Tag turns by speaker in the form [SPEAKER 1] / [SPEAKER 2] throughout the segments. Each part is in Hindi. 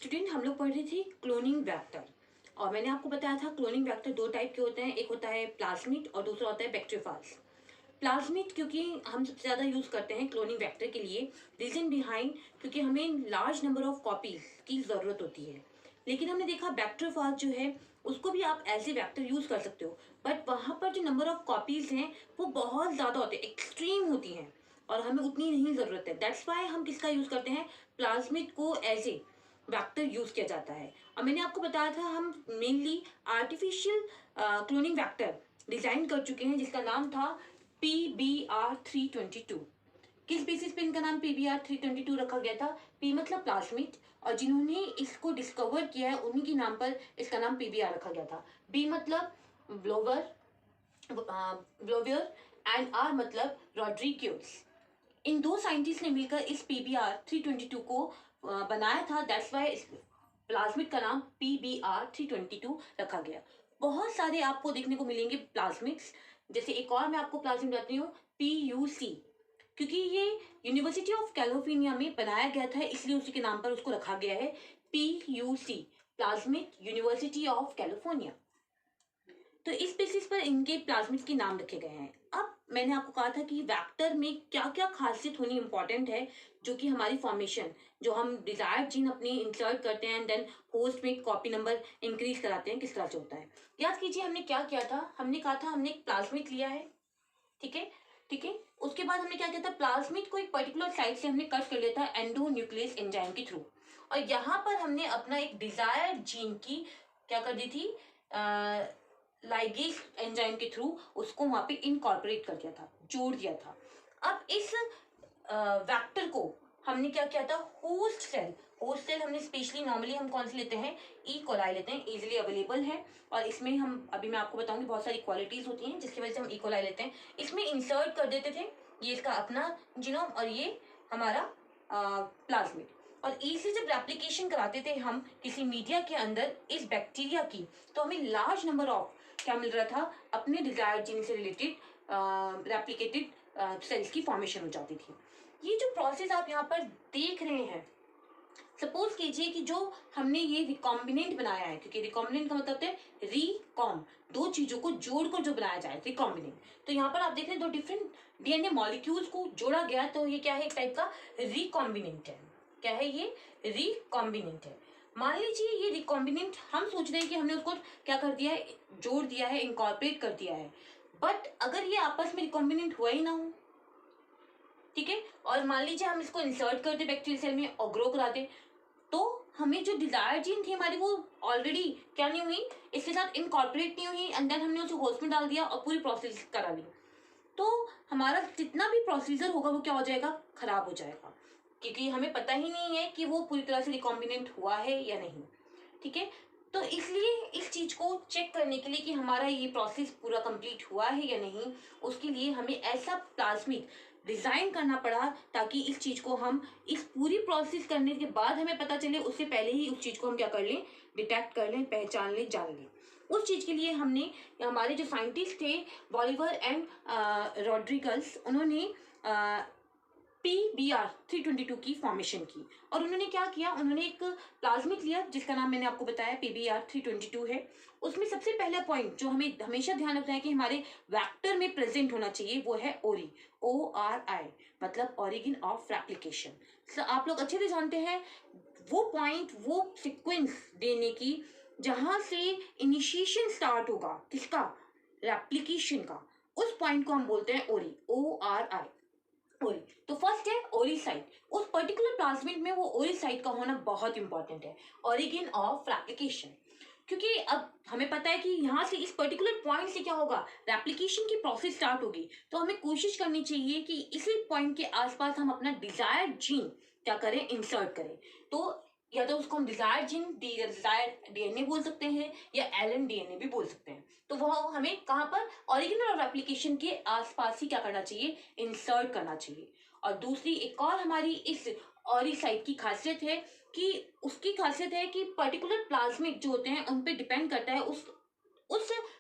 [SPEAKER 1] स्टूडेंट हम लोग पढ़ रहे थे क्लोनिंग वेक्टर। और मैंने आपको बताया था क्लोनिंग वेक्टर दो टाइप के होते हैं, एक होता है प्लाज्मिड और दूसरा होता है बैक्टीरियोफाज। प्लाज्मिड क्योंकि हम सबसे ज़्यादा यूज़ करते हैं क्लोनिंग वेक्टर के लिए, रीजन बिहाइंड क्योंकि हमें लार्ज नंबर ऑफ कॉपीज की ज़रूरत होती है। लेकिन हमने देखा बैक्टीरियोफाज जो है उसको भी आप एज ए वेक्टर यूज़ कर सकते हो, बट वहाँ पर जो नंबर ऑफ कॉपीज़ हैं वो बहुत ज़्यादा होते हैं, एक्सट्रीम होती हैं और हमें उतनी नहीं ज़रूरत है। दैट्स वाई हम किसका यूज़ करते हैं, प्लाज्मिड को एज ए वेक्टर यूज़ किया जाता है। और मैंने आपको बताया था हम mainly artificial cloning vector design कर चुके हैं जिसका नाम था PBR322। किस बेसिस पे इनका नाम PBR322 रखा गया था? पी मतलब प्लाज्मिड, और जिन्होंने इसको डिस्कवर किया है उन्हीं के नाम पर इसका नाम PBR रखा गया था। बी मतलब ब्लोवियर एंड आर मतलब रॉड्रिग्यूज। इन दो साइंटिस्ट ने मिलकर इस PBR322 को बनाया था। दैट्स वाई इस प्लाज्मिड का नाम PBR322 रखा गया। बहुत सारे आपको देखने को मिलेंगे प्लाज्मिड्स, जैसे एक और मैं आपको प्लाज्मिड बताती हूँ PUC, क्योंकि ये यूनिवर्सिटी ऑफ कैलिफोर्निया में बनाया गया था इसलिए उसी के नाम पर उसको रखा गया है PUC, plasmid university of California. तो इस बेसिस पर इनके प्लाज्मिड के नाम रखे गए हैं। अब मैंने आपको कहा था कि वेक्टर में क्या क्या खासियत होनी इंपॉर्टेंट है, जो कि हमारी फॉर्मेशन, जो हम डिजायर्ड जीन अपनी इंसर्ट करते हैं एंड देन होस्ट में कॉपी नंबर इंक्रीज कराते हैं, किस तरह से होता है। याद कीजिए हमने क्या किया था, हमने कहा था हमने एक प्लाज्मिड लिया है, ठीक है ठीक है। उसके बाद हमने क्या किया था, प्लाज्मिड को एक पर्टिकुलर साइड से हमने कट कर लिया था एंडो न्यूक्लियस एंजाइम के थ्रू, और यहाँ पर हमने अपना एक डिजायर्ड जीन की क्या कर दी थी, लाइगेज एंजाइम के थ्रू उसको वहां पे इनकॉर्पोरेट कर दिया था, जोड़ दिया था। अब इस वेक्टर को हमने क्या किया था, होस्ट सेल हमने स्पेशली नॉर्मली हम कौन से लेते हैं, ई कोलाई लेते हैं, इजीली अवेलेबल है। और इसमें हम अभी मैं आपको बताऊंगी बहुत सारी क्वालिटीज होती हैं जिसकी वजह से हम ई कोलाई लेते हैं। इसमें इंसर्ट कर देते थे, ये इसका अपना जीनोम और ये हमारा प्लाज्मिड, और इसे जब रेप्लिकेशन कराते थे हम किसी मीडिया के अंदर इस बैक्टीरिया की, तो हमें लार्ज नंबर ऑफ क्या मिल रहा था, अपने डिजायर्ड जीन से रिलेटेड रेप्लिकेटेड सेल्स की फॉर्मेशन हो जाती थी। ये जो प्रोसेस आप यहाँ पर देख रहे हैं, सपोज कीजिए कि जो हमने ये रिकॉम्बिनेंट बनाया है, क्योंकि रिकॉम्बिनेंट का मतलब है रिकॉम, दो चीजों को जोड़कर जो बनाया जाए, रिकॉम्बिनेंट। तो यहाँ पर आप देख रहे हैं दो डिफरेंट DNA मॉलिक्यूल्स को जोड़ा गया, तो ये क्या है, एक टाइप का रिकॉम्बिनेंट है। क्या है ये, रिकॉम्बिनेंट है। मान लीजिए ये रिकॉम्बिनेंट हम सोच रहे हैं कि हमने उसको क्या कर दिया है, जोड़ दिया है, इनकॉर्पोरेट कर दिया है, बट अगर ये आपस में रिकॉम्बिनेंट हुआ ही ना हो, ठीक है, और मान लीजिए हम इसको इंसर्ट कर दे बैक्टीरियल सेल में और ग्रो करा दे, तो हमें जो डिजायर जीन थी हमारी वो ऑलरेडी क्या नहीं हुई, इसके साथ इनकॉर्पोरेट नहीं हुई, एंड देन हमने उसे होस्ट में डाल दिया और पूरी प्रोसेस करा ली, तो हमारा जितना भी प्रोसीजर होगा वो क्या हो जाएगा, खराब हो जाएगा, क्योंकि हमें पता ही नहीं है कि वो पूरी तरह से रिकॉम्बिनेंट हुआ है या नहीं, ठीक है। तो इसलिए इस चीज को चेक करने के लिए कि हमारा ये प्रोसेस पूरा कंप्लीट हुआ है या नहीं, उसके लिए हमें ऐसा प्लाज्मिड डिजाइन करना पड़ा ताकि इस चीज को हम इस पूरी प्रोसेस करने के बाद हमें पता चले, उससे पहले ही उस चीज को हम क्या कर लें, डिटेक्ट कर लें, पहचान लें, जान लें। उस चीज के लिए हमने, हमारे जो साइंटिस्ट थे बॉलिवर एंड रॉड्रिगस, उन्होंने PBR322 की फॉर्मेशन की, और उन्होंने क्या किया, उन्होंने एक प्लाज्मिड लिया जिसका नाम मैंने आपको बताया PBR322 है। उसमें सबसे पहला पॉइंट जो हमें हमेशा ध्यान रखना है कि हमारे वेक्टर में प्रेजेंट होना चाहिए, वो है ORI, ORI मतलब ओरिजिन ऑफ रेप्लिकेशन। आप लोग अच्छे से जानते हैं वो पॉइंट, वो सिक्वेंस देने की जहां से इनिशिएशन स्टार्ट होगा, किसका, रेप्लिकेशन का, उस पॉइंट को हम बोलते हैं ORI, ORI, ओरी। तो फर्स्ट है ओरी साइट, उस पर्टिकुलर प्लाज्मिड में वो ओरी साइट का होना बहुत इंपॉर्टेंट है, ओरिजिन ऑफ रेप्लिकेशन। क्योंकि अब हमें पता है कि यहाँ से इस पर्टिकुलर पॉइंट से क्या होगा, रेप्लिकेशन की प्रोसेस स्टार्ट होगी, तो हमें कोशिश करनी चाहिए कि इसी पॉइंट के आसपास हम अपना डिजायर्ड जीन क्या करें, इंसर्ट करें। तो या तो उसको हम डिजायर्ड जीन, डिजायर्ड DNA बोल सकते हैं, या LN-DNA भी बोल सकते हैं। तो वह हमें कहाँ पर, ओरिजिनल और रेप्लिकेशन के आसपास ही क्या करना चाहिए, इंसर्ट करना चाहिए। और दूसरी एक और हमारी इस ऑरी साइट की खासियत है कि उसकी खासियत है कि पर्टिकुलर प्लाज्मिड जो होते हैं उन पे डिपेंड करता है, उस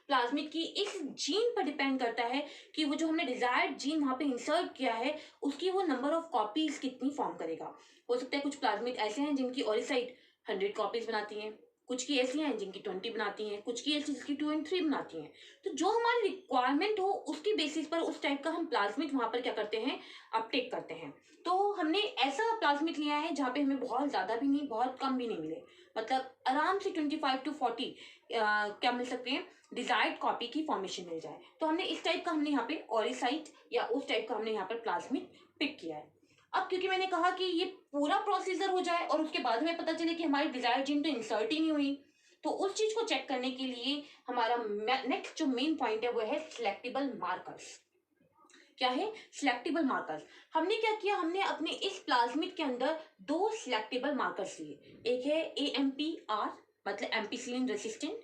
[SPEAKER 1] प्लाज्मिड की इस जीन पर डिपेंड करता है कि वो जो हमने डिजायर्ड जीन वहां पे इंसर्ट किया है उसकी वो नंबर ऑफ कॉपीज कितनी फॉर्म करेगा। हो सकता है कुछ प्लाज्मिड ऐसे हैं जिनकी ऑरी साइट 100 कॉपीज बनाती हैं, कुछ की ऐसी हैं जिनकी 20 बनाती हैं, कुछ की ऐसी जिसकी 2 और 3 बनाती हैं। तो जो हमारी रिक्वायरमेंट हो उसकी बेसिस पर उस टाइप का हम प्लाज्मिड वहाँ पर क्या करते हैं, अपटेक करते हैं। तो हमने ऐसा प्लाज्मिड लिया है जहाँ पे हमें बहुत ज़्यादा भी नहीं, बहुत कम भी नहीं मिले, मतलब आराम से 25 to 40 क्या मिल सकते हैं, डिजायर्ड कॉपी की फॉर्मेशन मिल जाए। तो हमने इस टाइप का हमने यहाँ पे ऑरिसाइट या उस टाइप का हमने यहाँ पर प्लाज्मिड पिक किया है। अब क्योंकि मैंने कहा कि ये पूरा प्रोसीजर हो जाए और उसके बाद हमें पता चले कि हमारी डिजायर्ड जीन तो इंसर्ट ही नहीं हुई, तो उस चीज को चेक करने के लिए हमारा नेक्स्ट जो मेन पॉइंट है वो है सिलेक्टेबल मार्कर्स। क्या है सिलेक्टेबल मार्कर्स? हमने क्या किया, हमने अपने इस प्लाज्मिड के अंदर 2 सिलेक्टेबल मार्कर्स लिए। एक है AMPR मतलब एम्पिसिलिन रेसिस्टेंट,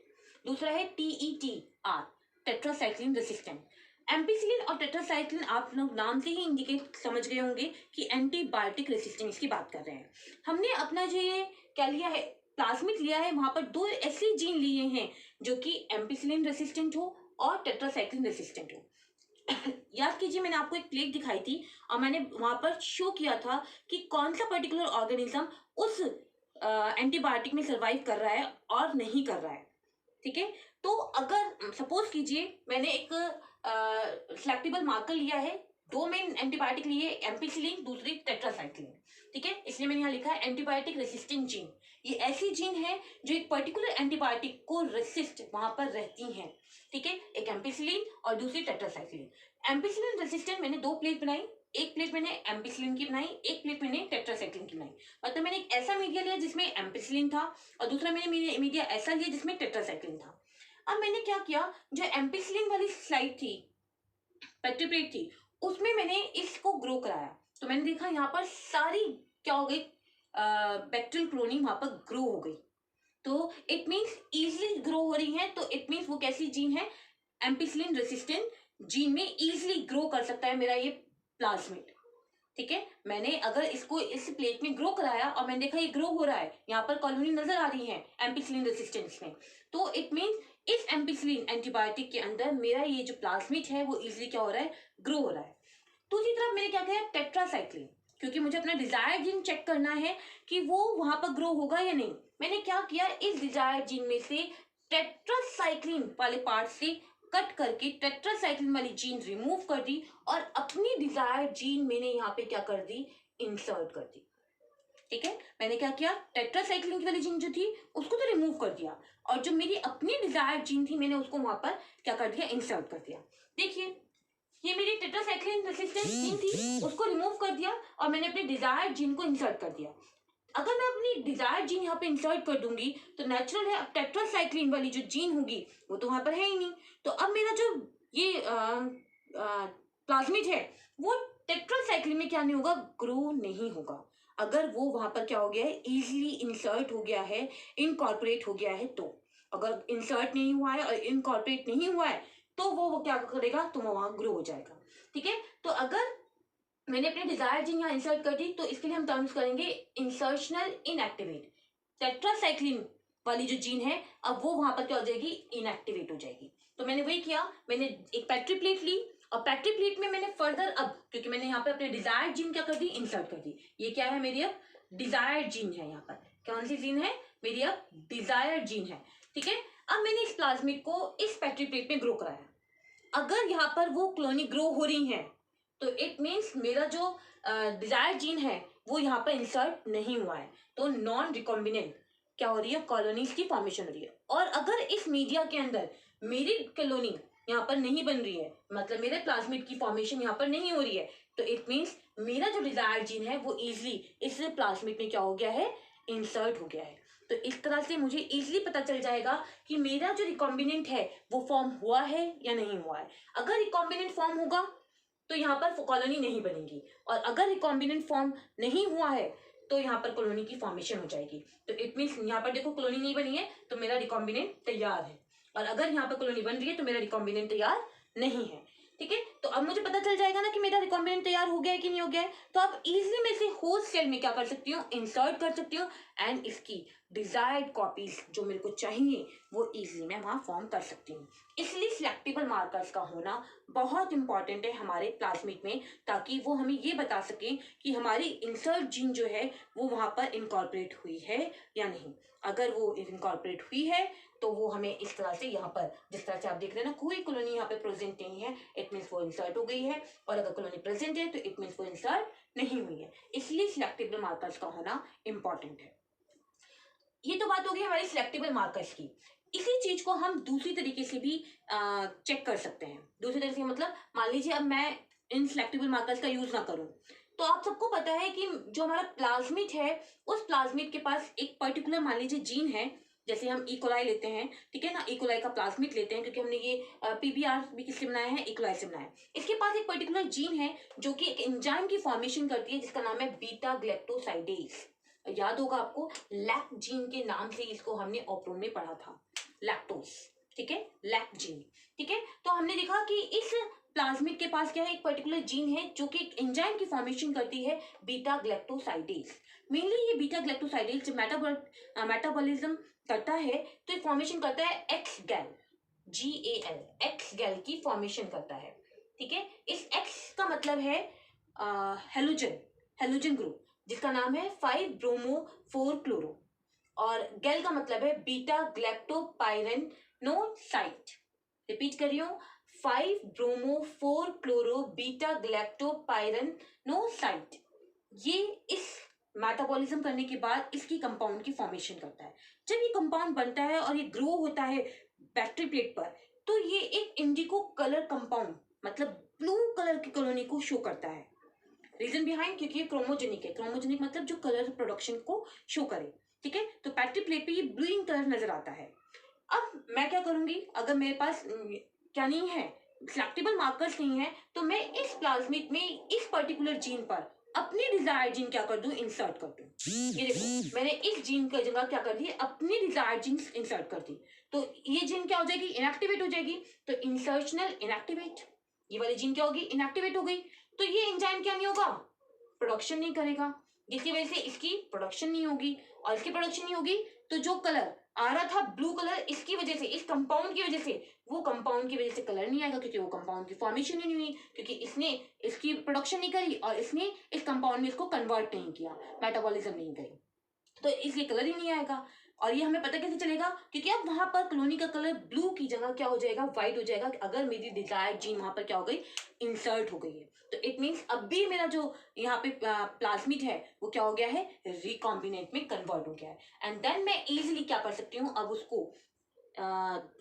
[SPEAKER 1] दूसरा है TETR टेट्रासाइक्लिन रेसिस्टेंट। एम्पिसिलिन और टेट्रासाइक्लिन आप लोग नाम से ही इंडिकेट समझ गए होंगे कि एंटीबायोटिक रेसिस्टेंस की बात कर रहे हैं। हमने अपना जो ये क्या लिया है, प्लाज्मिड लिया है, वहां पर 2 ऐसे जीन लिए हैं जो कि एम्पिसिलिन रेसिस्टेंट हो और टेट्रासाइक्लिन रेसिस्टेंट हो। याद कीजिए मैंने आपको एक प्लेट दिखाई थी और मैंने वहां पर शो किया था कि कौन सा पर्टिकुलर ऑर्गेनिज्म उस एंटीबायोटिक में सरवाइव कर रहा है और नहीं कर रहा है। ठीक है, तो अगर सपोज कीजिए मैंने एक सेलेक्टेबल मार्कर लिया है, 2 मेन एंटीबायोटिक लिए, एम्पिसिलिन दूसरी टेट्रासाइक्लिन। ठीक है, इसलिए मैंने यहाँ लिखा है एंटीबायोटिक रेसिस्टेंट जीन। ये ऐसी जीन है जो एक पर्टिकुलर एंटीबायोटिक को रेसिस्ट वहां पर रहती हैं। ठीक है, एक एम्पिसिलिन और दूसरी टेट्रासाइक्लिन। एम्पिसिलिन रेसिस्टेंट मैंने 2 प्लेट बनाई, एक प्लेट मैंने एम्पिसिलिन की बनाई, एक प्लेट मैंने टेट्रासाइक्लिन की बनाई। मतलब मैंने एक ऐसा मीडिया लिया जिसमें एम्पिसिलिन था और दूसरा मैंने मीडिया ऐसा लिया जिसमें टेट्रासाइक्लिन था। अब मैंने क्या किया, जो एम्पिसिलिन वाली स्लाइड थी, पेट्री प्लेट थी, उसमें मैंने इसको ग्रो कराया। तो मैंने देखा यहाँ पर सारी क्या हो गई, बैक्टीरियल कॉलोनी वहां पर ग्रो हो गई। तो इट मीन्स इजिली ग्रो हो रही है, तो इट मीन्स वो कैसी जीन है, एम्पिसिलिन रेसिस्टेंट जीन में इजिली ग्रो कर सकता है मेरा ये प्लाज्मिड। ठीक है, मैंने अगर इसको इस प्लेट में ग्रो कराया और मैंने देखा ये ग्रो हो रहा है, यहाँ पर कॉलोनी नजर आ रही है एम्पिसिलिन रेसिस्टेंस में, तो इट मीन्स इस एम्पिसिलिन एंटीबायोटिक के अंदर मेरा ये जो प्लाज्मिड है वो इजिली क्या हो रहा है, ग्रो हो रहा है। दूसरी तरफ मैंने क्या किया, टेट्रासाइक्लिन, क्योंकि मुझे अपना डिजायर्ड जीन चेक करना है कि वो वहां पर ग्रो होगा या नहीं। मैंने क्या किया, इस डिजायर्ड जीन में से टेट्रासाइक्लिन वाले पार्ट से कट करके टेट्रासाइक्लिन वाली जीन रिमूव कर दी और अपनी डिजायर्ड जीन मैंने यहाँ पे क्या कर दी, इंसर्ट कर दी। ठीक है, मैंने क्या किया, टेट्रासाइक्लिन वाली जीन जो थी उसको तो रिमूव कर दिया और जो मेरी अपनी डिजायर्ड जीन थी मैंने उसको वहां पर क्या कर दिया, इंसर्ट कर दिया। देखिए ये मेरी टेट्रासाइक्लिन रेसिस्टेंट जीन थी, उसको रिमूव कर दिया और मैंने अपने डिजायर्ड जीन को इंसर्ट कर दिया। अगर मैं अपनी डिजायर्ड जीन यहाँ पे इंसर्ट कर दूंगी तो नेचुरल है, अब टेट्रासाइक्लिन वाली जो जीन होगी वो तो वहां पर है ही नहीं। तो अब मेरा जो ये प्लाज्मिड है वो टेट्रासाइक्लिन में क्या नहीं होगा, ग्रो नहीं होगा। अगर वो वहां पर क्या हो गया है, इजिली इंसर्ट हो गया है, इनकॉर्पोरेट हो गया है। तो अगर इंसर्ट नहीं हुआ है और इनकॉर्पोरेट नहीं हुआ है तो वो क्या करेगा, तो वो वहां ग्रो हो जाएगा। ठीक है, तो अगर मैंने अपने डिजायर जीन यहाँ इंसर्ट कर दी तो इसके लिए हम टर्म्स करेंगे इंसर्शनल इनएक्टिवेट। टेट्रासाइक्लिन वाली जो जीन है अब वो वहां पर क्या हो जाएगी, इनएक्टिवेट हो जाएगी। तो मैंने वही किया, मैंने एक पेट्री प्लेट ली और पेट्री प्लेट में मैंने फर्दर, अब क्योंकि मैंने यहाँ पे अपने डिजायर्ड जीन क्या कर दी, इंसर्ट कर दी। ये क्या है, मेरी अब डिजायर्ड जीन है। यहाँ पर कौन सी जीन है, मेरी अब डिजायर्ड जीन है। ठीक है, अब मैंने इस प्लाज्मिड को इस पेट्री प्लेट में ग्रो कराया। अगर यहाँ पर वो कॉलोनी ग्रो हो रही है तो इट मीन्स मेरा जो डिजायर जीन है वो यहाँ पर इंसर्ट नहीं हुआ है, तो नॉन रिकॉम्बिनेंट क्या हो रही है, कॉलोनीज की फॉर्मेशन हो रही है। और अगर इस मीडिया के अंदर मेरी कॉलोनी यहाँ पर नहीं बन रही है, मतलब मेरे प्लाज्मिड की फॉर्मेशन यहाँ पर नहीं हो रही है, तो इट मीन्स मेरा जो डिजायर जीन है वो इजिली इस प्लाज्मिड में क्या हो गया है, इंसर्ट हो गया है। तो इस तरह से मुझे इजिली पता चल जाएगा कि मेरा जो रिकॉम्बिनेंट है वो फॉर्म हुआ है या नहीं हुआ है। अगर रिकॉम्बिनेंट फॉर्म होगा तो यहाँ पर कॉलोनी नहीं बनेगी, और अगर रिकॉम्बिनेंट फॉर्म नहीं हुआ है तो यहाँ पर कॉलोनी की फॉर्मेशन हो जाएगी। तो इट मीन्स यहाँ पर देखो कॉलोनी नहीं बनी है तो मेरा रिकॉम्बिनेंट तैयार है, और अगर यहाँ पर कॉलोनी बन रही है तो मेरा रिकॉम्बिनेंट तैयार नहीं है। ठीक है, तो अब मुझे पता चल जाएगा ना कि मेरा रिकॉम्बिनेंट तैयार हो गया है कि नहीं हो गया है। तो आप इजीली मैं इसे होस्ट सेल में क्या कर सकती हूँ, इंसर्ट कर सकती हूँ एंड इसकी डिजायर्ड कॉपीज जो मेरे को चाहिए वो इजीली मैं वहाँ फॉर्म कर सकती हूँ। इसलिए सिलेक्टेबल मार्कर्स का होना बहुत इंपॉर्टेंट है हमारे प्लाज्मिड में, ताकि वो हमें ये बता सकें कि हमारी इंसर्ट जीन जो है वो वहाँ पर इनकॉर्पोरेट हुई है या नहीं। अगर वो इनकॉर्पोरेट हुई है तो वो हमें इस तरह से यहाँ पर जिस तरह से आप देख रहे हैं ना, कोई कॉलोनी यहाँ पे प्रेजेंट नहीं है, इट मीन्स वो इंसर्ट हो गई है, और अगर कॉलोनी प्रेजेंट है तो इट मीन्स वो इंसर्ट नहीं हुई है। इसलिए सिलेक्टेबल मार्कर्स का होना इंपॉर्टेंट है। ये तो बात होगी हमारी सिलेक्टेबल मार्कर्स की। इसी चीज को हम दूसरी तरीके से भी चेक कर सकते हैं। दूसरी तरीके से मतलब मान लीजिए अब मैं इन सिलेक्टेबल मार्कर्स का यूज ना करूं, तो आप सबको पता है कि जो हमारा प्लाज्मिड है उस प्लाज्मिड के पास एक पर्टिकुलर मान लीजिए जीन है। जैसे हम इकोलाई लेते हैं, ठीक है ना, इकोलाई का प्लाज्मिड लेते हैं क्योंकि हमने ये पीबीआर भी किससे बनाया है, इकोलाई से बनाया है। इसके पास एक पर्टिकुलर जीन है जो कि एक एंजाइम की फॉर्मेशन करती है जिसका नाम है बीटा ग्लैक्टोसाइडेज। याद होगा आपको, लैक जीन के नाम से इसको हमने ऑप्रोन में पढ़ा था, लैक्टोज, ठीक है, लैक जीन। ठीक है, तो हमने देखा कि इस प्लाज्मिड के पास क्या है, एक पर्टिकुलर जीन है जो कि एक एंजाइम की फॉर्मेशन करती है बीटा ग्लैक्टोसाइडेज। मेनली ये बीटा ग्लैक्टोसाइडेज जब मेटाबॉलिज्म करता है तो ये फॉर्मेशन करता है एक्स गैल, GAL, एक्स गैल की फॉर्मेशन करता है। ठीक है, इस एक्स का मतलब है हेलोजन, हेलोजन ग्रुप जिसका नाम है 5 ब्रोमो 4 क्लोरो, और गैल का मतलब है बीटा ग्लैक्टोपाइरेनोसाइट। रिपीट कर रही हूँ, 5 ब्रोमो 4 क्लोरो बीटा ग्लैक्टोपाइरेनोसाइट। ये इस मेटाबॉलिज्म करने के बाद इसकी कंपाउंड की फॉर्मेशन करता है। जब ये कंपाउंड बनता है और ये ग्रो होता है बैक्टीरिया प्लेट पर, तो ये एक इंडिगो कलर कंपाउंड मतलब ब्लू कलर की कॉलोनी को शो करता है। रीजन बिहाइंड, क्योंकि ये क्रोमोजेनिक है। क्रोमोजेनिक मतलब जो कलर प्रोडक्शन को शो करे। ठीक है, तो बैक्टीरिया प्लेट पे ये ब्लूइंग कलर नजर आता है। अब मैं क्या करूंगी, अगर मेरे पास क्या नहीं है, सिलेक्टेबल मार्कर्स नहीं है, तो मैं इस प्लाज्मिड में इस पर्टिकुलर जीन पर अपनी डिजायर्ड जीन क्या कर दूं, इंसर्ट कर दूं। ये देखो, मैंने इस जीन की जगह क्या कर दी, अपनी डिजायर्ड जीन इंसर्ट कर दी, तो ये जीन क्या हो जाएगी, इनएक्टिवेट हो जाएगी। तो इंसर्शनल इनएक्टिवेट, ये वाली जीन क्या होगी, इनएक्टिवेट हो गई। तो ये एंजाइम क्या नहीं होगा, प्रोडक्शन नहीं करेगा, जिसकी वजह से इसकी प्रोडक्शन नहीं होगी, और इसकी प्रोडक्शन नहीं होगी तो जो कलर आ रहा था ब्लू कलर, इसकी वजह से, इस कंपाउंड की वजह से, वो कंपाउंड की वजह से कलर नहीं आएगा, क्योंकि वो कंपाउंड की फॉर्मेशन ही नहीं हुई, क्योंकि इसने इसकी प्रोडक्शन नहीं करी और इसने इस कंपाउंड में इसको कन्वर्ट नहीं किया, मेटाबॉलिज्म नहीं करी, तो इसलिए कलर ही नहीं आएगा। और ये हमें पता कैसे चलेगा, क्योंकि अब वहां पर कॉलोनी का कलर ब्लू की जगह क्या हो जाएगा, व्हाइट हो जाएगा, अगर मेरी डिजायर्ड जीन वहां पर क्या हो गई, इंसर्ट हो गई है। तो इट मीन्स अब भी मेरा जो यहाँ पे प्लाज्मिड है वो क्या हो गया है, रिकॉम्बिनेंट में कन्वर्ट हो गया है। एंड देन मैं इजिली क्या कर सकती हूँ, अब उसको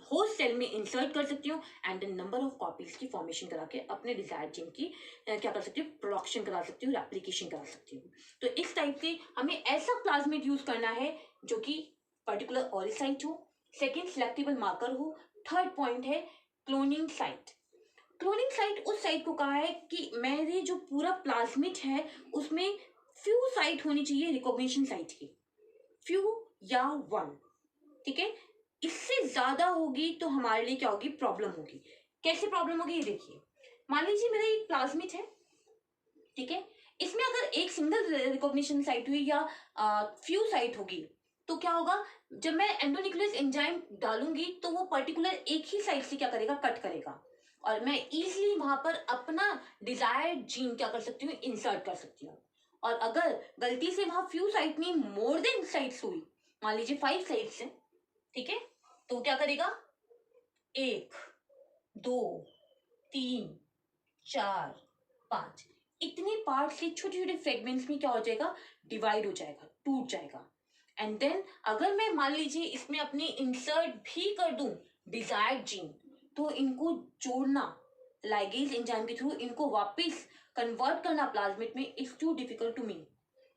[SPEAKER 1] होस्ट सेल में इंसर्ट कर सकती हूँ एंड नंबर ऑफ कॉपीज की फॉर्मेशन करा के अपने डिजायर्ड जीन की क्या कर सकती हूँ, प्रोडक्शन करा सकती हूँ, एप्लीकेशन करा सकती हूँ। तो इस टाइप से हमें ऐसा प्लाज्मिड यूज करना है जो कि पर्टिकुलर ऑरिसाइट हो, सेकेंड सिलेक्टेबल मार्कर हो, थर्ड पॉइंट है क्लोनिंग साइट। क्लोनिंग साइट उस साइट को कहा है कि मेरे जो पूरा प्लाज्मिड है उसमें फ्यू साइट होनी चाहिए रिकॉग्निशन साइट की, फ्यू या 1। ठीक है, इससे ज्यादा होगी तो हमारे लिए क्या होगी, प्रॉब्लम होगी। कैसे प्रॉब्लम होगी, ये देखिए, मान लीजिए मेरा एक प्लाज्मिड है, ठीक है, इसमें अगर एक सिंगल रिकॉग्निशन साइट हुई या फ्यू साइट होगी तो क्या होगा, जब मैं एंडोन्यूक्लियस एंजाइम डालूंगी तो वो पर्टिकुलर एक ही साइट से क्या करेगा, कट करेगा, और मैं इजीली वहां पर अपना डिजायर्ड जीन क्या कर सकती हूँ, इंसर्ट कर सकती हूँ। और अगर गलती से वहां फ्यू साइट नहीं मोर देन साइट्स हुई, मान लीजिए 5 साइट्स है, ठीक है, तो क्या करेगा, 1 2 3 4 5 इतने पार्ट से छोटे छोटे फ्रेगमेंट्स में क्या हो जाएगा, डिवाइड हो जाएगा, टूट जाएगा। एंड देन अगर मैं मान लीजिए इसमें अपनी इंसर्ट भी कर दूं डिजायर्ड जीन, तो इनको जोड़ना लाइगेज एंजाइम के थ्रू, इनको वापस कन्वर्ट करना प्लाज्मिड में is too difficult to me.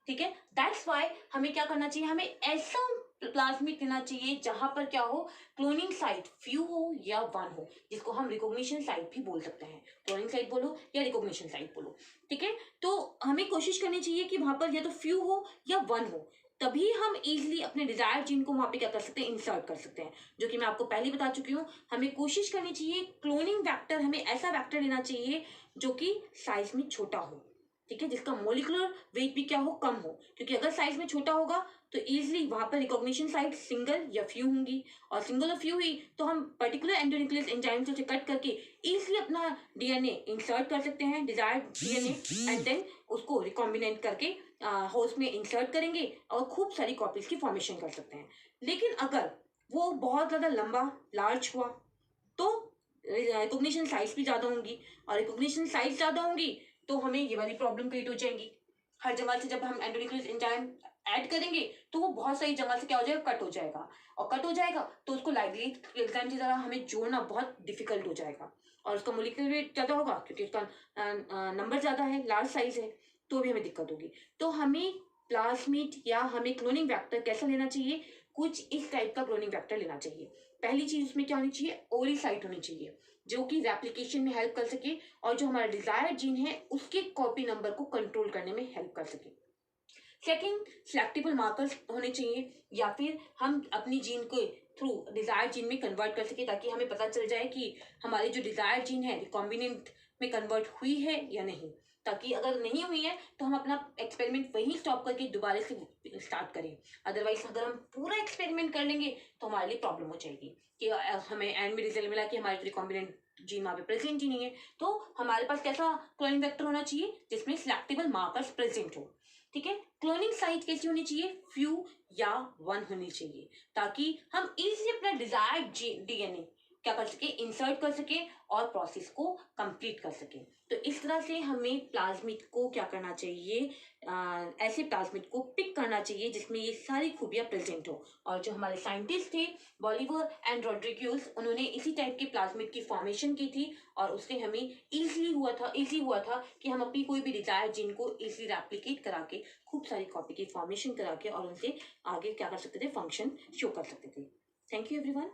[SPEAKER 1] ठीक है, दैट्स वाई हमें क्या करना चाहिए, हमें ऐसा प्लाज्मिड लेना चाहिए जहां पर क्या हो, क्लोनिंग साइट फ्यू हो या 1 हो, जिसको हम रिकॉग्निशन साइट भी बोल सकते हैं। क्लोनिंग साइट बोलो या रिकॉग्निशन साइट बोलो, ठीक है, तो हमें कोशिश करनी चाहिए कि वहां पर या तो फ्यू हो या 1 हो। तभी हम इजीली अपने डिजायर्ड जीन को वहां पे क्या कर सकते हैं, इंसर्ट कर सकते हैं। जो कि मैं आपको पहले बता चुकी हूँ, हमें कोशिश करनी चाहिए क्लोनिंग वैक्टर, हमें ऐसा वैक्टर लेना चाहिए जो कि साइज में छोटा हो, ठीक है, जिसका मोलिकुलर वेट भी क्या हो, कम हो, क्योंकि अगर साइज में छोटा होगा तो इजीली वहां पर रिकॉग्निशन साइट सिंगल या फ्यू होंगी, और सिंगल और फ्यू हुई तो हम पर्टिकुलर एंडोन्यूक्लियस एंजाइम से कट करके इजीली अपना डीएनए इंसर्ट कर सकते हैं, डिजायर्ड डीएनए, एंड देन उसको रिकॉम्बिनेट करके होस्ट में इंसर्ट करेंगे और खूब सारी कॉपीज की फॉर्मेशन कर सकते हैं। लेकिन अगर वो बहुत ज्यादा लंबा लार्ज हुआ तो रिकॉग्निशन साइज भी ज्यादा होंगी, और रिकॉग्निशन साइज ज्यादा होंगी तो हमें ये वाली प्रॉब्लम क्रिएट हो जाएगी। हर जगह से जब हम एंडोन्यूक्लियस एंजाइम ऐड करेंगे तो वो बहुत सारी जगह से क्या हो जाएगा, कट हो जाएगा, और कट हो जाएगा तो उसको लाइगेज एंजाइम की तरह हमें जोड़ना बहुत डिफिकल्ट हो जाएगा, और उसका मोलिकुलर वेट ज्यादा होगा क्योंकि उसका नंबर ज्यादा है, लार्ज साइज है, तो भी हमें दिक्कत होगी। तो हमें प्लाज्मिड या हमें क्लोनिंग वैक्टर कैसा लेना चाहिए, कुछ इस टाइप का क्लोनिंग वैक्टर लेना चाहिए। पहली चीज उसमें क्या होनी चाहिए, ओरिसाइट होनी चाहिए, जो कि रेप्लिकेशन में हेल्प कर सके और जो हमारा डिजायर्ड जीन है उसके कॉपी नंबर को कंट्रोल करने में हेल्प कर सके। सेकंड, सिलेक्टेबल मार्कर्स होने चाहिए, या फिर हम अपनी जीन को थ्रू डिजायर्ड जीन में कन्वर्ट कर सके, ताकि हमें पता चल जाए कि हमारी जो डिजायर्ड जीन है रिकॉम्बिनेंट में कन्वर्ट हुई है या नहीं, ताकि अगर नहीं हुई है तो हम अपना एक्सपेरिमेंट वहीं स्टॉप करके दोबारा से स्टार्ट करें। अदरवाइज अगर हम पूरा एक्सपेरिमेंट कर लेंगे तो हमारे लिए प्रॉब्लम हो जाएगी कि हमें एंड में रिजल्ट मिला कि हमारे रिकॉम्बिनेंट जीन वहाँ पे प्रेजेंट ही नहीं है। तो हमारे पास कैसा क्लोनिंग वेक्टर होना चाहिए, जिसमें सिलेक्टेबल मार्कर्स प्रेजेंट हो, ठीक है। क्लोनिंग साइट कैसी होनी चाहिए, फ्यू या वन होनी चाहिए, ताकि हम इजीली अपना डिजायर्ड डीएनए क्या कर सके, इंसर्ट कर सके और प्रोसेस को कंप्लीट कर सके। तो इस तरह से हमें प्लाज्मिड को क्या करना चाहिए, ऐसे प्लाज्मिड को पिक करना चाहिए जिसमें ये सारी खूबियां प्रेजेंट हो। और जो हमारे साइंटिस्ट थे बॉलिवर एंड रॉड्रिग्यूज, उन्होंने इसी टाइप के प्लाज्मिड की फॉर्मेशन की थी, और उससे हमें इजी हुआ था कि हम अपनी कोई भी डिजायर्ड जीन को इजीली रेप्लिकेट करा के खूब सारी कॉपी की फॉर्मेशन करा के और उनसे आगे क्या कर सकते थे, फंक्शन शो कर सकते थे। Thank you everyone.